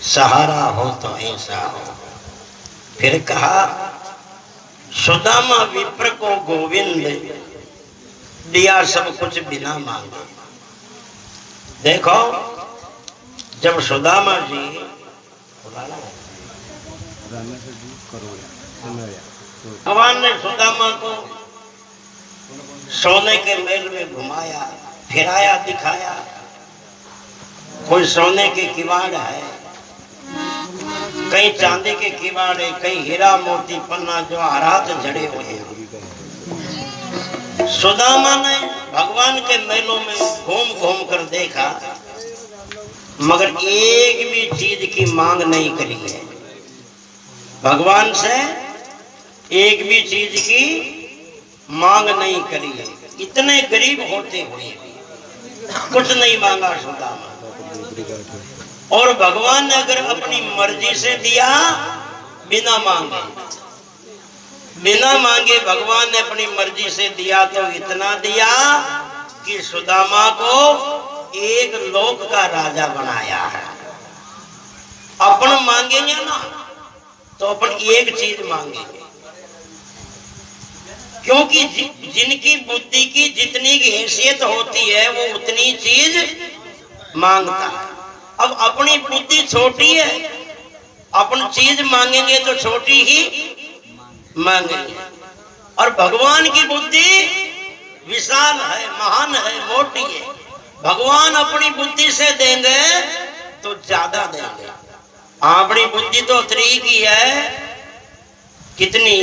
सहारा हो तो ऐसा हो। फिर कहा सुदामा विप्र को गोविंद दिया सब कुछ बिना मांगे। देखो जब सुदामा जी भगवान ने सुदामा को सोने के महल में घुमाया, फिराया, दिखाया। कोई सोने के किवाड़ है, कहीं चांदी के किवाड़ है, कहीं हीरा मोती पन्ना जो आरात जड़े हुए हैं। सुदामा ने भगवान के महलों में घूम घूम कर देखा, मगर एक भी चीज की मांग नहीं करी है भगवान से। एक भी चीज की मांग नहीं करी है। इतने गरीब होते हुए भी कुछ नहीं मांगा सुदामा। और भगवान ने अगर अपनी मर्जी से दिया, बिना मांगे भगवान ने अपनी मर्जी से दिया, तो इतना दिया कि सुदामा को एक लोक का राजा बनाया है। अपन मांगेंगे ना तो अपन एक चीज मांगेंगे, क्योंकि जिनकी बुद्धि की जितनी हैसियत होती है वो उतनी चीज मांगता है। अब अपनी बुद्धि छोटी है, अपन चीज मांगेंगे तो छोटी ही मांगेंगे। और भगवान की बुद्धि विशाल है, महान है, मोटी है। भगवान अपनी बुद्धि से देंगे तो ज्यादा देंगे। अपनी बुद्धि तो त्री की है। कितनी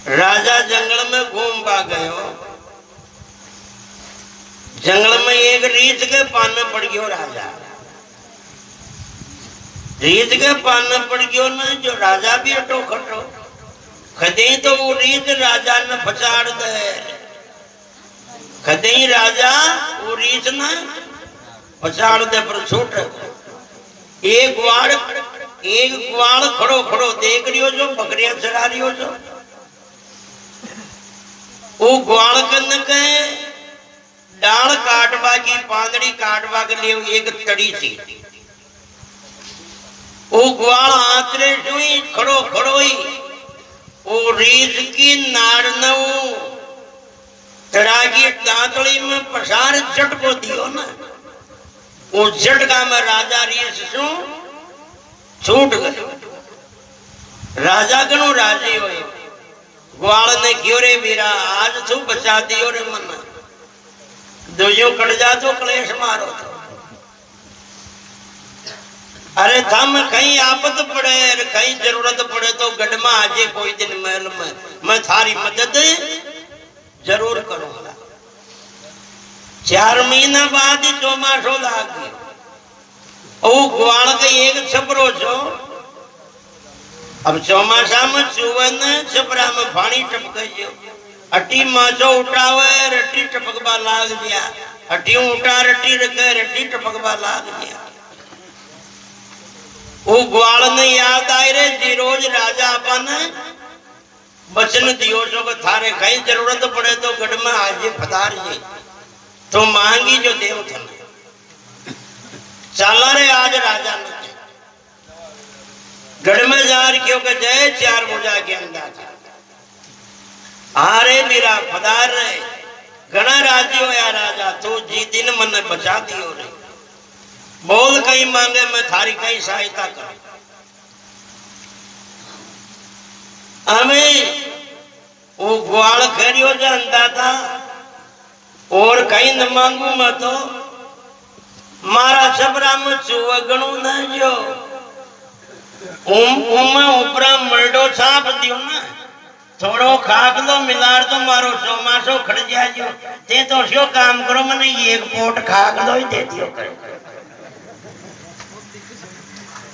राजा जंगल में घूम पा गए हो, जंगल में एक रीछ के पान में पड़ गयो राजा। रीछ के पान में पड़ गयो ना, जो राजा भी अटो खटो खदे तो वो रीछ राजा ने पछाड़ दे। खदे राजा वो रीछ ने पछाड़ दे पर छूट। एक ग्वाल खड़ो खड़ो देख रियो जो बकरियां चरा रियो जो। वो ग्वाल कन के डाल काटवा की पांदड़ी काटवा के लिए एक तड़ी थी। वो ग्वाल आंतरे हुई खड़ो खड़ो ही वो रीछ की नाड़ न तड़ा की दांतड़ी में पसार झटको दियो ना। वो झटका में राजा रीछ सु छूट गए। राजा कनु राजी हुए। ग्वाल ने क्यों रे वीरा आज तू बचा दियो रे मन, दुजो कट जा तो क्लेश मारो। अरे थम कहीं आफत पड़े, कहीं जरूरत पड़े तो गढ़मा आजे कोई दिन महल में, मैं थारी मदद जरूर करूंगा। 4 महीना बाद ही चौमासो लाग गयो। ओ ग्वाल के एक छपरो छो। अब चौमासा में चुवन छपरा में पानी टपक गयो। अटी माचो उठावे रट्टी टपकबा लाग गया। अटी उठा रट्टी रखे रट्टी टपकबा लाग गया। वो ग्वाल ने याद आई रे जी रोज राजा अपन वचन दियो जो कि थारे कहीं जरूरत पड़े तो गढ़ में आज पधार जी तो मांगी जो देव थन। चला रे आज राजा ने गढ़ में जा रही क्योंकि जय 4 भुजा के अंदर आरे मेरा पधार रहे। घना राजी होया राजा तू जी दिन मन बचा दियो रे। बोल कहीं मांगे मैं थारी कहीं सहायता कर। हमें वो ग्वाल खरियो जानता था और कहीं न मांगू मैं तो मारा छबरा में चुवगणु न जो ऊपरा मलडो छाप दियो ना। थोड़ो खाक दो मिलार तो मारो चौमासो खड़ जाओ। ते तो शो काम करो मैंने एक पोट खाक दो ही दे दियो करो।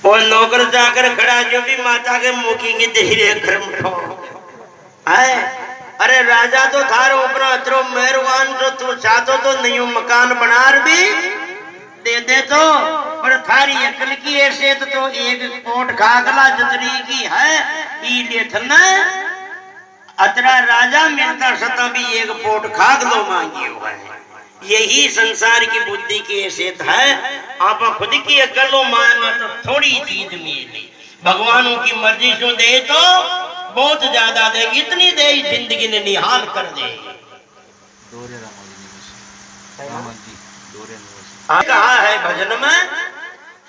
और नौकर जाकर खड़ा जो भी माता के मुखी धीरे अरे राजा तो थारो ऊपर अतरो मेहरबान जो तू चाहतो तो नहीं मकान बना भी दे दे तो पर थारी अकल की हैसियत तो एक पोट खाकला जतरी की है ई थना अतरा राजा मिलता सता भी एक पोट खाक लो मांगी हुआ है। यही संसार की बुद्धि की हैसियत है। आप खुद की अकलो माया तो थोड़ी चीज मिली, भगवान की मर्जी से दे तो बहुत ज्यादा दे, इतनी दे जिंदगी ने निहाल कर दे। कहा है भजन में,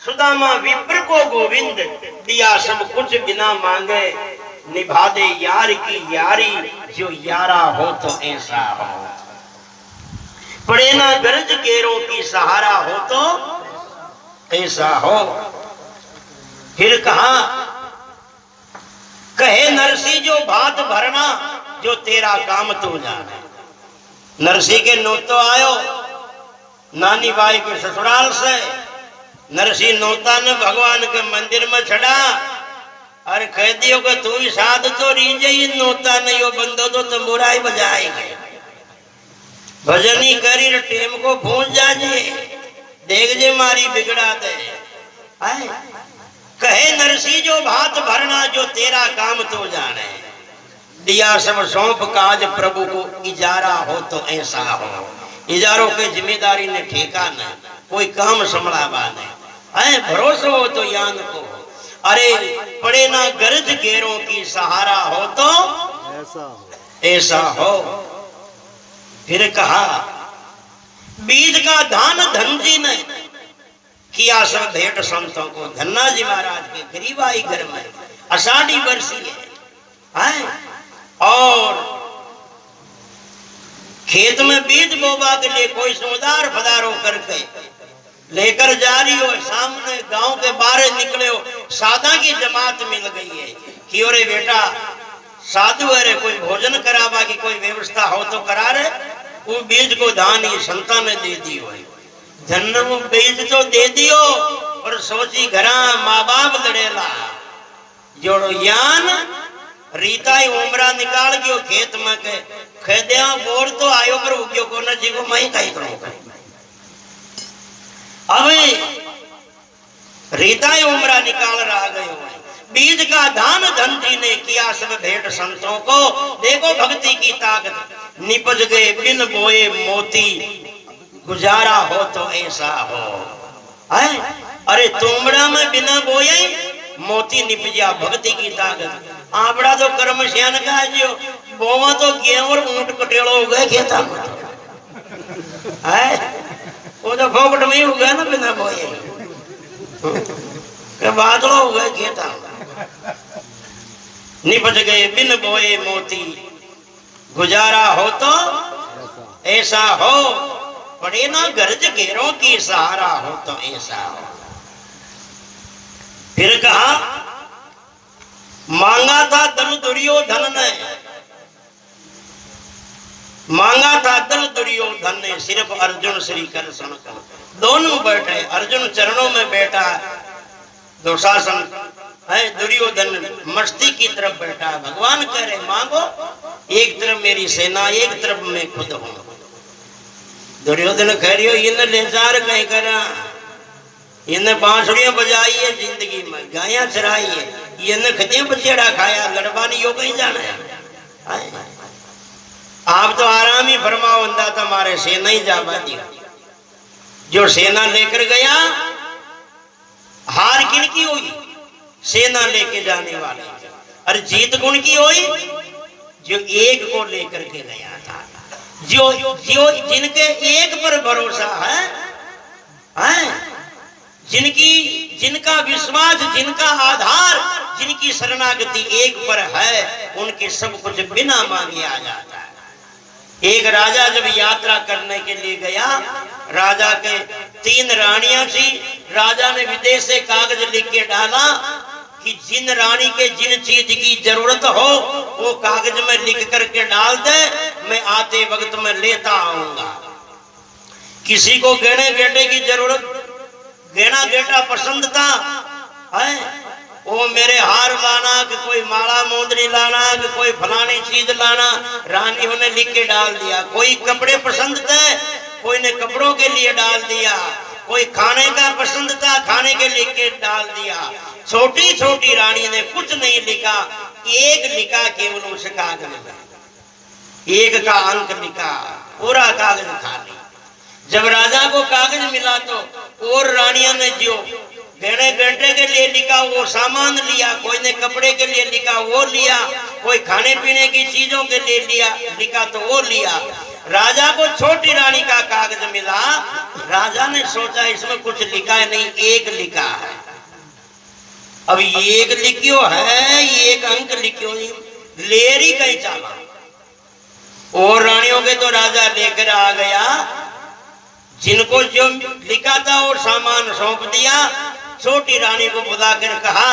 सुदामा विप्र को गोविंद दिया सब कुछ बिना मांगे, निभा दे यार की यारी जो यारा हो तो ऐसा हो, पड़े ना गरज गेरों की सहारा हो तो ऐसा हो। फिर कहा, कहे नरसी जो भात भरना जो तेरा काम तू जाने। नरसी के नोतो आयो नानी बाई के ससुराल से, नरसी नोता ने भगवान के मंदिर में चढ़ा और कह दियो कि तू ही साध तो रीजे ही नोता नहीं हो बंदो तो तंबुराई बजाएंगे, भजनी करी टेम को पहुंच जाजे, देख जे मारी बिगड़ा दे। आए कहे नरसी जो भात भरना जो तेरा काम तो जाने, दिया सब सौंप काज प्रभु को इजारा हो तो ऐसा हो। इजारों के जिम्मेदारी ने ठेका न, कोई काम संभलावा नहीं, भरोसा हो तो यान को, अरे पड़े ना गरज गेरों की सहारा हो तो ऐसा हो। फिर कहा, बीज का दान धन जी ने किया सब भेंट संतों को। धन्ना जी महाराज के गरीब आई घर में आषाढ़ी वर्षी है, और खेत में बीज बोबा के लिए कोई सुमदार फदारो करके लेकर जा रही हो, सामने गांव के बाहर निकले हो, सादा की जमात मिल गई है कि अरे बेटा साधु है, कोई भोजन करावा की कोई व्यवस्था हो तो करा रहे। वो बीज को दान ही संता ने दे दियो, धन वो बीज तो दे दियो, और सोची घरा माँ बाप लड़ेला जोड़ो यान रीता ही उमरा निकाल गयो खेत में के खेदिया बोर तो आयो पर उग्यो को न जी को मैं कहीं करूंगा। अभी रीता ही उमरा निकाल रहा गयो, बीज का दान धन जी ने किया सब भेंट संतों को। देखो भक्ति की ताकत, निपज गए बिन बोए मोती गुजारा हो तो ऐसा हो। अरे तुमड़ा में बिना बोए मोती निपजा, भक्ति की ताकत। आपड़ा तो कर्म श्यान का जो बोवा तो गेहूं और ऊंट कटेड़ो हो गए खेता में, वो तो फोकट में ही हो गया ना बिना बोए, बादलो हो गए खेता में। निपज गए बिन बोए मोती गुजारा हो तो ऐसा हो, पड़े ना गरज घेरों की सहारा हो तो ऐसा हो। फिर कहा, मांगा था दल दुर्योधन ने, मांगा था दल दुर्योधन ने, सिर्फ अर्जुन श्री कृष्ण का दोनों बैठे, अर्जुन चरणों में बैठा, दुशासन है, दुर्योधन मस्ती की तरफ बैठा। भगवान कह रहे मांगो, एक तरफ मेरी सेना, एक तरफ मैं खुद हूं। दुर्योधन कह रही हो इन्हें ले जार कहीं करा, इन्हें बांसुड़ियां बजाई है जिंदगी में, गायां चराई है, इन्हें खतियां बचेड़ा खाया, लड़वानी यो कहीं जाना है। आप तो आराम ही फरमाओ, अंदा तुम्हारे सेना ही जावा दिया। जो सेना लेकर गया, हार किनकी हुई? सेना लेके जाने वाले, और जीत गुण की हुई जो एक को लेकर के गया था। जो जो जिनके एक पर भरोसा है, जिनका विश्वास, जिनका आधार, जिनकी शरणागति एक पर है, उनके सब कुछ बिना मांगे आ जाता है। एक राजा जब यात्रा करने के लिए गया, राजा के 3 रानियां थी, राजा ने विदेश से कागज लिख के डाला कि जिन रानी के जिन चीज की जरूरत हो वो कागज में लिख करके डाल दे, मैं आते वक्त में लेता आऊंगा। किसी को गहने गेटे की जरूरत, गहना गेटा पसंद था, है वो मेरे हार लाना, कि कोई माला मोंदरी लाना, कि कोई फलानी चीज लाना, रानियों ने लिख के डाल दिया। कोई कपड़े पसंद थे, कोई ने कपड़ों के लिए डाल दिया। कोई खाने का पसंद था, खाने के लिख के डाल दिया। छोटी छोटी रानी ने कुछ नहीं लिखा, एक लिखा केवल उस कागज में, एक का अंक लिखा, पूरा कागज खाली। जब राजा को कागज मिला तो और रानिया ने जो गहने घंटे के लिए लिखा वो सामान लिया, कोई ने कपड़े के लिए लिखा वो लिया, कोई खाने पीने की चीजों के लिए लिखा तो वो लिया। राजा को छोटी रानी का कागज मिला, राजा ने सोचा इसमें कुछ लिखा है नहीं, एक लिखा है। अब एक लिखियो है, एक अंक लिखियो नहीं, लेरी कहीं चाला। और रानियों के तो राजा लेकर आ गया, जिनको जो लिखा था और सामान सौंप दिया। छोटी रानी को बुलाकर कहा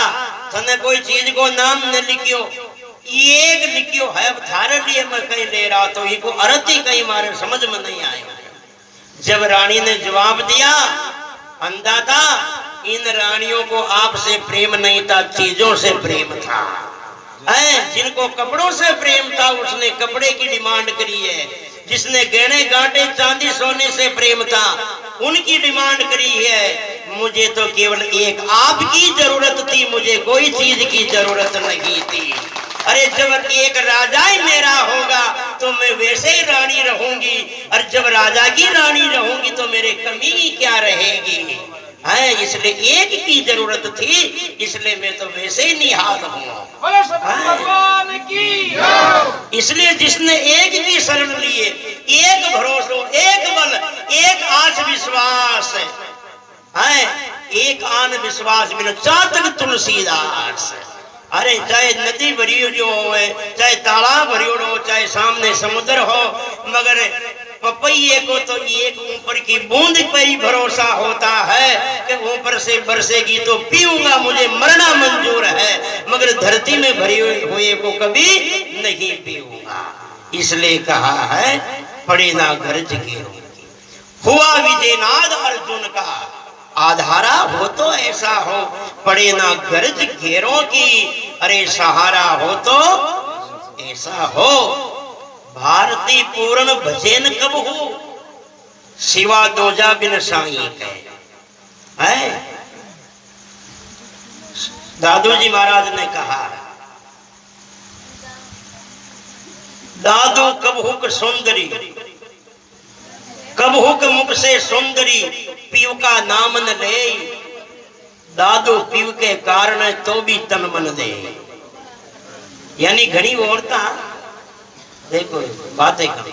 तने कोई चीज को नाम न लिखियो, एक लिखियो है, अब थारे लिए मैं कहीं ले रहा तो इनको अर्थ ही कहीं मारे समझ में नहीं आया। जब रानी ने जवाब दिया, अंधा था, इन रानियों को आपसे प्रेम नहीं था, चीजों से प्रेम था। जिनको कपड़ों से प्रेम था उसने कपड़े की डिमांड करी है, जिसने गहने गांठे चांदी सोने से प्रेम था उनकी डिमांड करी है। मुझे तो केवल एक आपकी जरूरत थी, मुझे कोई चीज की जरूरत नहीं थी। अरे जब एक राजा ही मेरा होगा तो मैं वैसे ही रानी रहूंगी, और जब राजा की रानी रहूंगी तो मेरे कमी क्या रहेगी। है इसलिए एक की जरूरत थी, इसलिए मैं तो वैसे ही निहाल हूँ। इसलिए जिसने एक की शरण लिए, एक भरोसा, एक बल, एक आस विश्वास है, एक आन विश्वास बिना चातक तुलसीदास। अरे चाहे नदी भरी जो हो, चाहे तालाब भरी हो, चाहे सामने समुद्र हो, मगर पपैये को तो एक ऊपर की बूंद पर ही भरोसा होता है कि ऊपर से बरसेगी तो पीऊंगा, मुझे मरना मंजूर है, मगर धरती में भरी हुए को कभी नहीं पीऊंगा। इसलिए कहा है पड़े ना गर्ज घेरो, हुआ विजयनाद अर्जुन का, आधारा हो तो ऐसा हो, पड़े ना गर्ज घेरों की, अरे सहारा हो तो ऐसा हो। भारती पूर्ण भजन कब हो, सिवा दोजा बिन साई है। दादू जी महाराज ने कहा, दादू कब हुक सुंदरी, कब हुक मुख से सुंदरी, पीव का नाम न ले, दादू पीव के कारण तो भी तन मन दे। यानी घनी औरता देखो बातें कर,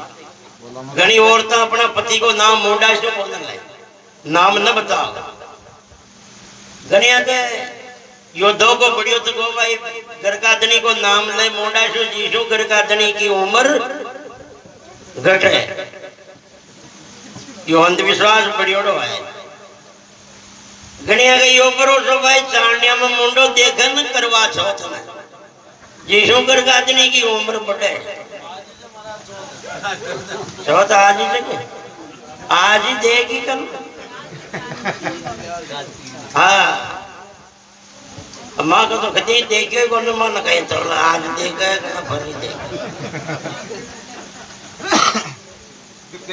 घनी औरता अपना पति को नाम मोड़ा शो बोलने लगे, नाम न बताओ। घनिया के यो दो को बढ़ियो तो को भाई गरकादनी को नाम ले मोड़ा शो जीशो, गरकादनी की उम्र घट है, यो अंधविश्वास बढ़ियोड़ो है। घनिया के यो भरोसो भाई चांडिया में मुंडो देखन करवा चौथ में, जीशो गरकादनी की उम्र बढ़े। चौथ आज ही देखे, आज ही देगी कल। हाँ माँ को तो कहीं देखे को न मन कहीं तो आज देखेगा भरी देख।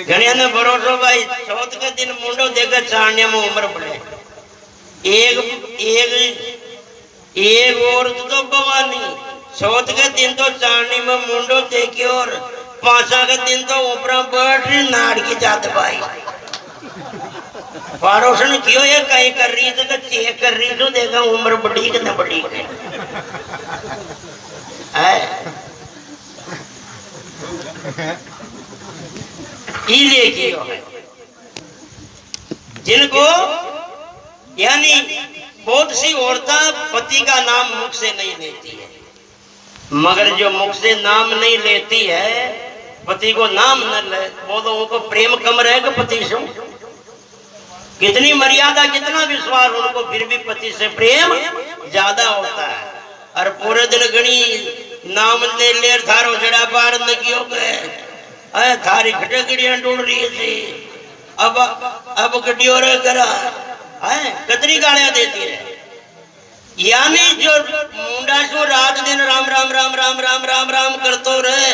गणिया ने भरोसा भाई चौथ के दिन मुंडो देखे चांडिया में उम्र बढ़े। एक और तो भवानी चौथ के दिन तो चांदी में मुंडो देखे, और पांचा के दिन तो ऊपर बैठ नाड़ की जात भाई पड़ोसन क्यों ये कहीं कर रही तो चेक कर रही तो देखा उम्र बड़ी कि न बड़ी है। जिनको यानी बहुत सी औरतें पति का नाम मुख से नहीं लेती है, मगर जो मुख से नाम नहीं लेती है, पति को नाम न ले, बोलो उनको प्रेम कम रहेगा पति से। कितनी मर्यादा, कितना विश्वास, उनको फिर भी पति से प्रेम ज्यादा होता है। और पूरे दिन गणी नाम ने ले थारो जड़ा पार न कियो के थारी खटगड़ियां ढूंढ रही थी, अब गड्डियों रे करा है कतरी गालियां देती है। यानी जो मुंडा सो रात दिन राम राम राम राम राम राम राम करतो रहे,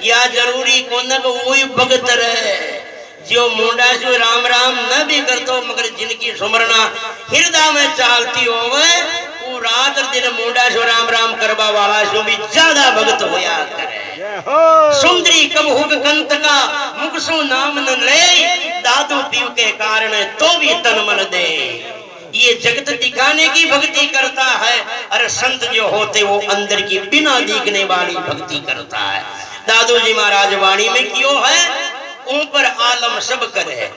या जरूरी कोन को वही भगत रहे। जो मुंडा सो राम राम न भी करतो, मगर जिनकी सुमरना हृदय में चालती होवे, वो रात दिन मुंडा सो राम राम करवा वाला सो भी ज्यादा भगत होया करे। सुंदरी कबहुक कंत का मुख सो नाम न ले, दादू पीव के कारण तो भी तन मन दे। ये जगत दिखाने की भक्ति करता है, अरे संत जो होते वो अंदर की बिना दिखने वाली भक्ति करता है। दादू जी महाराज वाणी में क्यों है, ऊपर आलम सब करे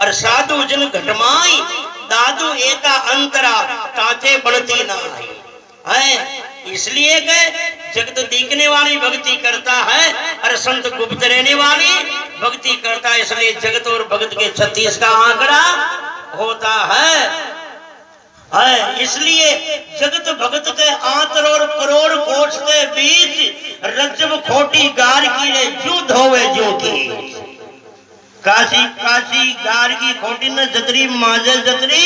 और साधु जन घटमाई, दादू एका अंतरा ताचे बढ़ती ना है। इसलिए के जगत दिखने वाली भक्ति करता है और संत गुप्त रहने वाली भक्ति करता है। इसलिए जगत और भगत के 36 का आंकड़ा होता है। इसलिए जगत भगत के आंतर और करोड़ कोष के बीच रज्जब खोटी गार की ले जू धोवे जू की। काशी काशी गार की खोटी न जतरी माजे जतरी,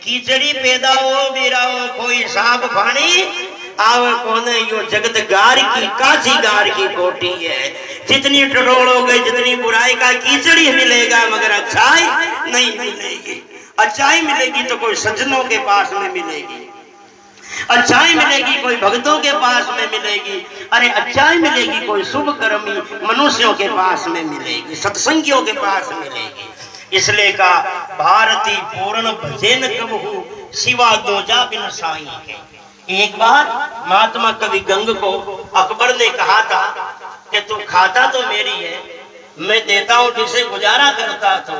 कीचड़ी पैदा हो बिराओ कोई साफ पानी आवे कोने। यो जगत गार की काशी गार की कोटी है। जितनी टटोलोगे जितनी बुराई का कीचड़ी मिलेगा मगर अच्छाई नहीं मिलेगी। अच्छाई मिलेगी तो कोई सज्जनों के पास में मिलेगी, अच्छाई मिलेगी कोई भक्तों के पास में मिलेगी, अरे अच्छाई मिलेगी कोई शुभ कर्मी मनुष्यों के पास में मिलेगी, सत्संगियों के पास मिलेगी। इसलिए का भारती पूर्ण भजन कबहू सिवा दूजा बिन साई के। एक बार महात्मा कवि गंग को अकबर ने कहा था कि तू खाता तो मेरी है, मैं देता हूं जिसे गुजारा करता था,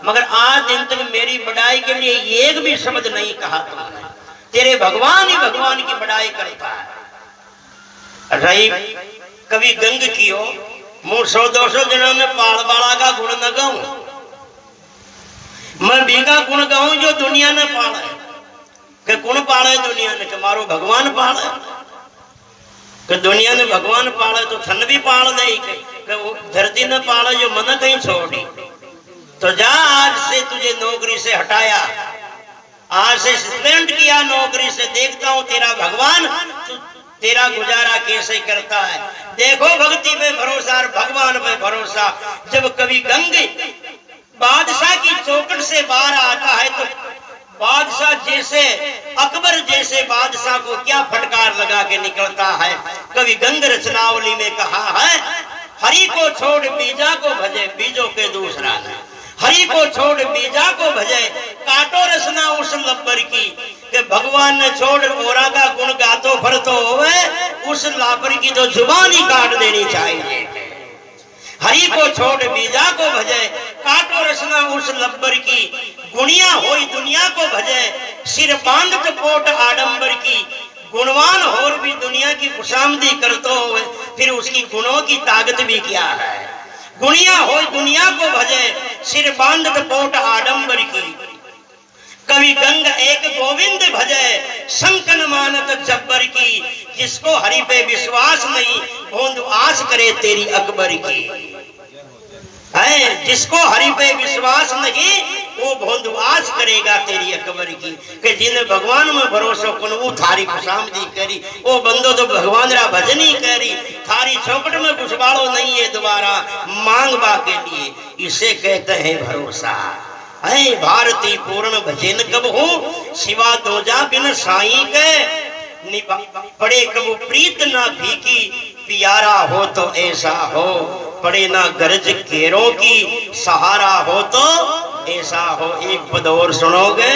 मगर आज दिन तक मेरी बढ़ाई के लिए एक भी शब्द नहीं कहा तुमने। तेरे भगवान ही भगवान की बढ़ाई करता है। रही कवि गंग की हो, मुंह 100-200 जनों में पाल बाला का गुण न गाऊं, मैं बीघा गुण गाऊं जो दुनिया ने पाला है। कि गुण पाले दुनिया ने, कि मारो भगवान पाले, कि दुनिया ने भगवान पाले तो थन भी पाल दे, कि धरती ने पाले जो मन कहीं छोड़ी। तो जा, आज से तुझे नौकरी से हटाया, आज से सस्पेंड किया नौकरी से, देखता हूं तेरा भगवान तेरा गुजारा कैसे करता है। देखो भक्ति पे भरोसा और भगवान पे भरोसा। जब कभी गंग बादशाह की चौखट से बाहर आता है तो बादशाह जैसे अकबर जैसे बादशाह को क्या फटकार लगा के निकलता है। कवि गंग रचनावली में कहा है, हरि को छोड़ बीजा को भजे बीजों के दूसरा न, हरि को छोड़ बीजा को भजे काटो रसना उस लब्बर की। कि भगवान ने छोड़ गोरा का गुण गातो भरतो होवे, उस लापर की तो जुबान ही काट देनी चाहिए। हरि को छोड़ बीजा को भजे काटो रसना उस लब्बर की, गुणिया होई दुनिया को भजे सिर बांधत पोट आडंबर की। गुणवान होर भी दुनिया की खुशामदी करतो होवे, फिर उसकी गुणों की ताकत भी क्या है। गुणिया हो दुनिया को भजे सिर बांधत पोट आडंबर की। कवि गंग एक गोविंद भजे शंकन मानत जब्बर की। जिसको हरि पे विश्वास नहीं भोंद आस करे तेरी अकबर की। है जिसको हरि पे विश्वास नहीं वो भोंदवास करेगा तेरी अकबर की। कि जिन्हें भगवान में भरोसा कन वो थारी खुशामदी करी, वो बंदो तो भगवान रा भजनी करी। थारी चौकट में घुसबाड़ो नहीं है दोबारा मांगवा के लिए, इसे कहते हैं भरोसा। है भारती पूर्ण भजन कब हो सिवा दोजा बिन साई के। पड़े कबू प्रीत ना भीकी प्यारा हो तो ऐसा हो। पड़े ना गरज केरों की सहारा हो तो ऐसा हो। एक पद और सुनोगे।